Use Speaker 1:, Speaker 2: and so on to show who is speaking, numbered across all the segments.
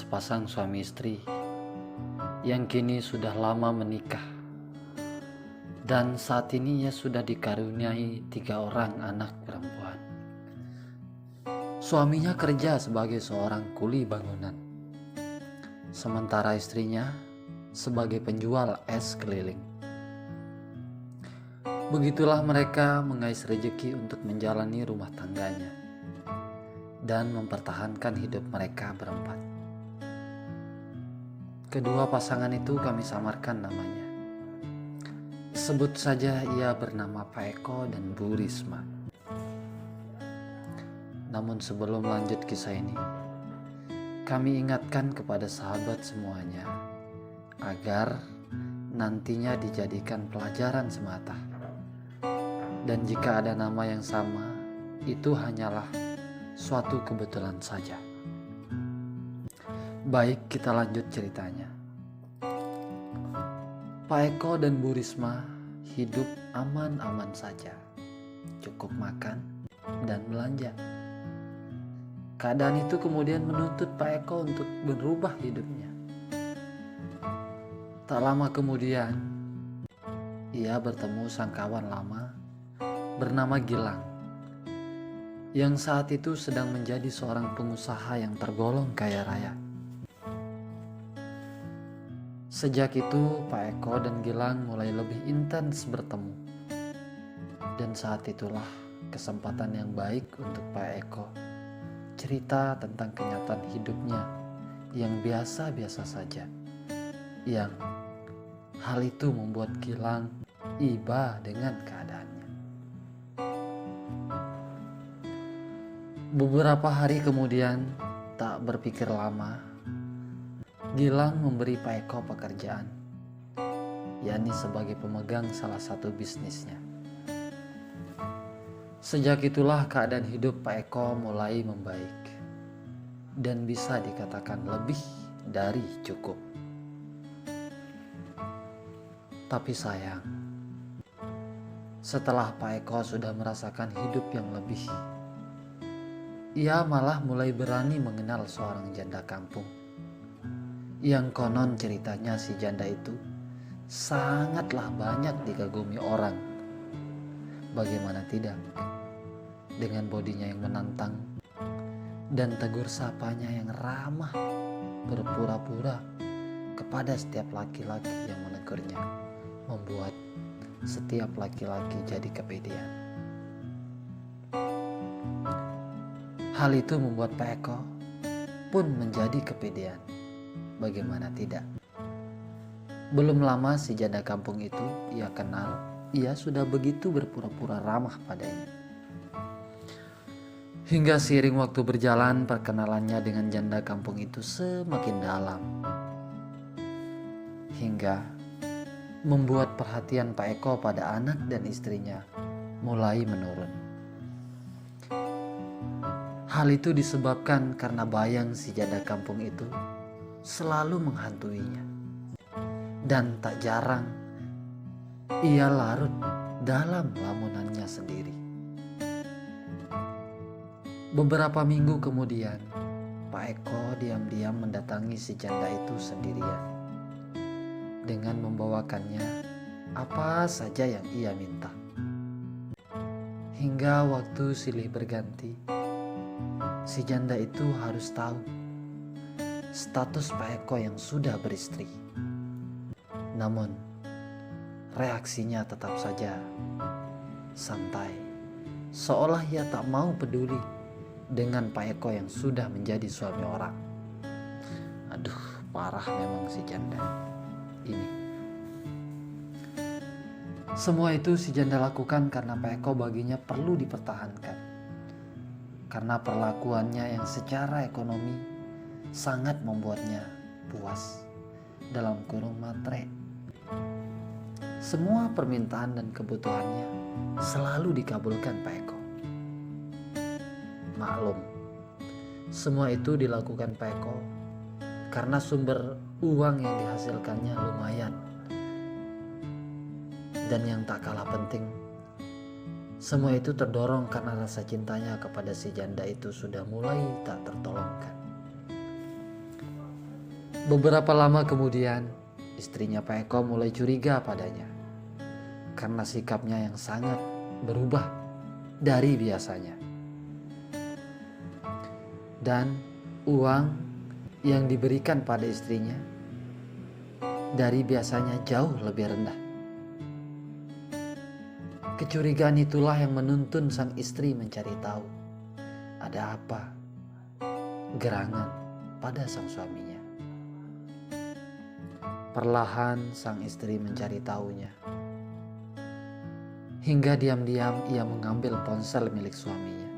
Speaker 1: sepasang suami istri yang kini sudah lama menikah, dan saat ini ia sudah dikaruniai 3 orang anak perempuan. Suaminya kerja sebagai seorang kuli bangunan, sementara istrinya sebagai penjual es keliling. Begitulah mereka mengais rejeki untuk menjalani rumah tangganya dan mempertahankan hidup mereka berempat. Kedua pasangan itu kami samarkan namanya. Sebut saja ia bernama Pak Eko dan Bu Risma. Namun sebelum lanjut kisah ini, kami ingatkan kepada sahabat semuanya agar nantinya dijadikan pelajaran semata. Dan jika ada nama yang sama, itu hanyalah suatu kebetulan saja. Baik, kita lanjut ceritanya. Pak Eko dan Bu Risma hidup aman-aman saja, cukup makan dan belanja. Keadaan itu kemudian menuntut Pak Eko untuk berubah hidupnya. Tak lama kemudian, ia bertemu sang kawan lama bernama Gilang, yang saat itu sedang menjadi seorang pengusaha yang tergolong kaya raya. Sejak itu Pak Eko dan Gilang mulai lebih intens bertemu. Dan saat itulah kesempatan yang baik untuk Pak Eko cerita tentang kenyataan hidupnya yang biasa-biasa saja. Yang hal itu membuat Gilang iba dengan keadaannya. Beberapa hari kemudian, tak berpikir lama, Gilang memberi Pak Eko pekerjaan, yakni sebagai pemegang salah satu bisnisnya. Sejak itulah keadaan hidup Pak Eko mulai membaik dan bisa dikatakan lebih dari cukup. Tapi sayang, setelah Pak Eko sudah merasakan hidup yang lebih, ia malah mulai berani mengenal seorang janda kampung. Yang konon ceritanya si janda itu sangatlah banyak dikagumi orang. Bagaimana tidak, dengan bodinya yang menantang dan tegur sapanya yang ramah, berpura-pura kepada setiap laki-laki yang menegurnya, membuat setiap laki-laki jadi kepedean. Hal itu membuat Pak Eko pun menjadi kepedean. Bagaimana tidak? Belum lama si janda kampung itu ia kenal, ia sudah begitu berpura-pura ramah padanya. Hingga seiring waktu berjalan, perkenalannya dengan janda kampung itu semakin dalam. Hingga membuat perhatian Pak Eko pada anak dan istrinya mulai menurun. Hal itu disebabkan karena bayang si janda kampung itu selalu menghantuinya. Dan tak jarang ia larut dalam lamunannya sendiri. Beberapa minggu kemudian, Pak Eko diam-diam mendatangi si janda itu sendirian dengan membawakannya apa saja yang ia minta. Hingga waktu silih berganti, si janda itu harus tahu status Pak Eko yang sudah beristri. Namun, reaksinya tetap saja santai, seolah ia tak mau peduli dengan Pak Eko yang sudah menjadi suami orang. Aduh, parah memang si janda ini. Semua itu si janda lakukan karena Pak Eko baginya perlu dipertahankan. Karena perlakuannya yang secara ekonomi sangat membuatnya puas, dalam kurung matre. Semua permintaan dan kebutuhannya selalu dikabulkan Pak Eko. Maklum, semua itu dilakukan Pak Eko karena sumber uang yang dihasilkannya lumayan. Dan yang tak kalah penting, semua itu terdorong karena rasa cintanya kepada si janda itu sudah mulai tak tertolongkan. Beberapa lama kemudian, istrinya Pak Eko mulai curiga padanya karena sikapnya yang sangat berubah dari biasanya. Dan uang yang diberikan pada istrinya dari biasanya jauh lebih rendah. Kecurigaan itulah yang menuntun sang istri mencari tahu ada apa gerangan pada sang suaminya. Perlahan sang istri mencari tahunya. Hingga diam-diam ia mengambil ponsel milik suaminya.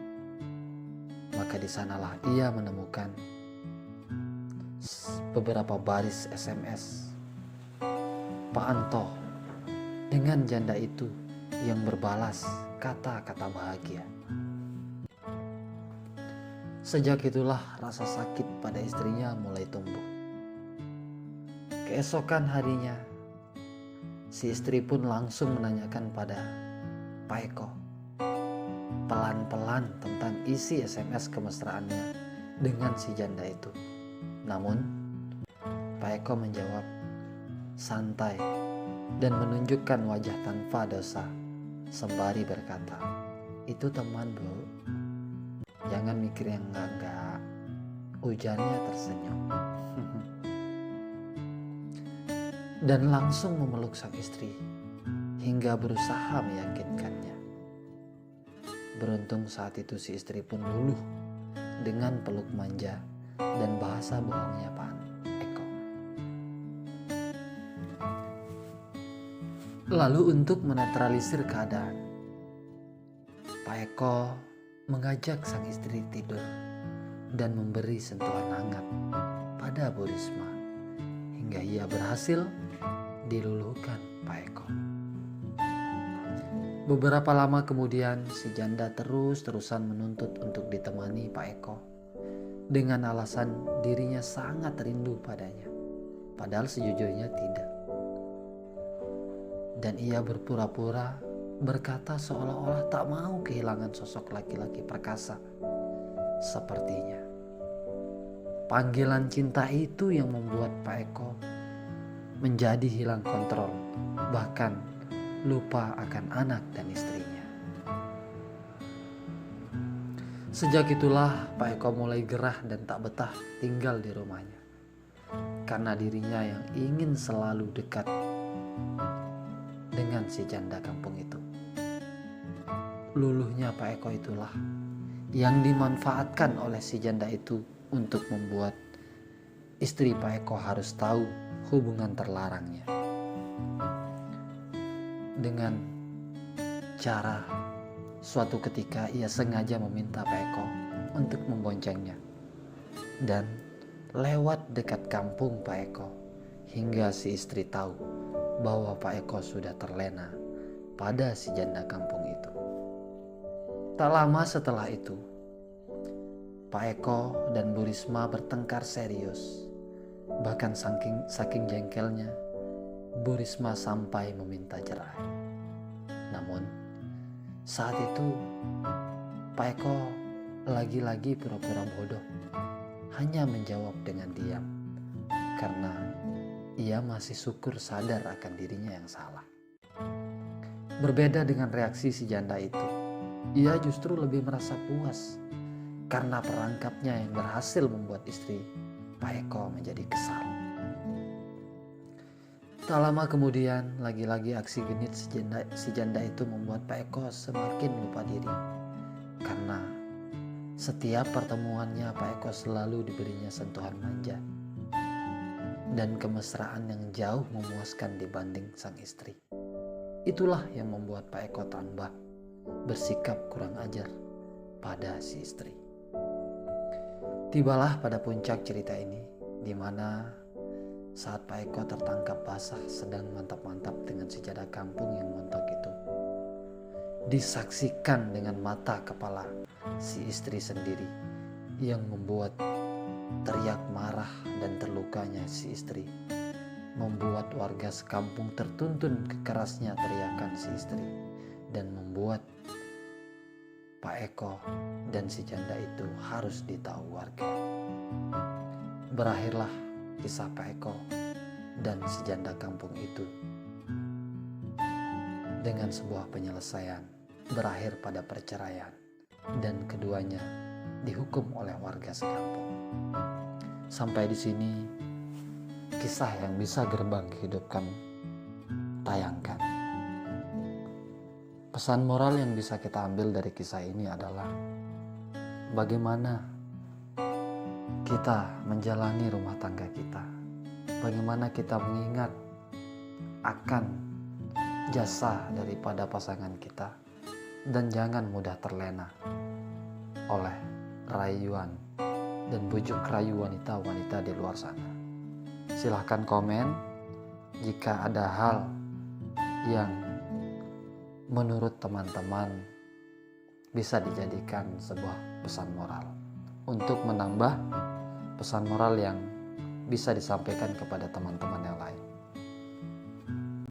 Speaker 1: Maka di sanalah ia menemukan beberapa baris SMS Pak Anto dengan janda itu yang berbalas kata-kata bahagia. Sejak itulah rasa sakit pada istrinya mulai tumbuh. Keesokan harinya, si istri pun langsung menanyakan pada Pak Eko pelan-pelan tentang isi SMS kemesraannya dengan si janda itu. Namun, Pak Eko menjawab santai dan menunjukkan wajah tanpa dosa sembari berkata, "Itu teman, Bu. Jangan mikir yang enggak-enggak." Ujarnya tersenyum. Dan langsung memeluk sang istri hingga berusaha meyakinkannya. Beruntung saat itu si istri pun luluh dengan peluk manja dan bahasa bohongnya Pak Eko. Lalu untuk menetralisir keadaan, Pak Eko mengajak sang istri tidur dan memberi sentuhan hangat pada Bu Risma hingga ia berhasil diluluhkan Pak Eko. Beberapa lama kemudian si janda terus-terusan menuntut untuk ditemani Pak Eko dengan alasan dirinya sangat rindu padanya, padahal sejujurnya tidak. Dan ia berpura-pura berkata seolah-olah tak mau kehilangan sosok laki-laki perkasa sepertinya. Panggilan cinta itu yang membuat Pak Eko menjadi hilang kontrol, bahkan lupa akan anak dan istrinya. Sejak itulah Pak Eko mulai gerah dan tak betah tinggal di rumahnya, karena dirinya yang ingin selalu dekat dengan si janda kampung itu. Luluhnya Pak Eko itulah yang dimanfaatkan oleh si janda itu untuk membuat istri Pak Eko harus tahu hubungan terlarangnya. Dengan cara suatu ketika ia sengaja meminta Pak Eko untuk memboncengnya. Dan lewat dekat kampung Pak Eko hingga si istri tahu bahwa Pak Eko sudah terlena pada si janda kampung itu. Tak lama setelah itu, Pak Eko dan Bu Risma bertengkar serius. Bahkan saking jengkelnya, Bu Risma sampai meminta cerai. Namun, saat itu Pak Eko lagi-lagi pura-pura bodoh, hanya menjawab dengan diam, karena ia masih syukur sadar akan dirinya yang salah. Berbeda dengan reaksi si janda itu, ia justru lebih merasa puas karena perangkapnya yang berhasil membuat istri Pak Eko menjadi kesal. Tak lama kemudian, lagi-lagi aksi genit si janda itu membuat Pak Eko semakin lupa diri. Karena setiap pertemuannya Pak Eko selalu diberinya sentuhan manja dan kemesraan yang jauh memuaskan dibanding sang istri. Itulah yang membuat Pak Eko tambah bersikap kurang ajar pada si istri. Tibalah pada puncak cerita ini, di mana saat Pak Eko tertangkap basah sedang mantap-mantap dengan si janda kampung yang montok itu, disaksikan dengan mata kepala si istri sendiri yang membuat teriak marah dan terlukanya si istri membuat warga sekampung tertuntun kekerasnya teriakan si istri dan membuat Pak Eko dan si janda itu harus ditahu warga. Berakhirlah kisah Pak Eko dan si janda kampung itu dengan sebuah penyelesaian berakhir pada perceraian dan keduanya dihukum oleh warga sekampung. Sampai di sini kisah yang bisa Gerbang Hidup kami tayangkan. Pesan moral yang bisa kita ambil dari kisah ini adalah bagaimana kita menjalani rumah tangga kita, bagaimana kita mengingat akan jasa daripada pasangan kita, dan jangan mudah terlena oleh rayuan dan bujuk rayu wanita-wanita di luar sana. Silahkan komen jika ada hal yang menurut teman-teman bisa dijadikan sebuah pesan moral untuk menambah pesan moral yang bisa disampaikan kepada teman-teman yang lain.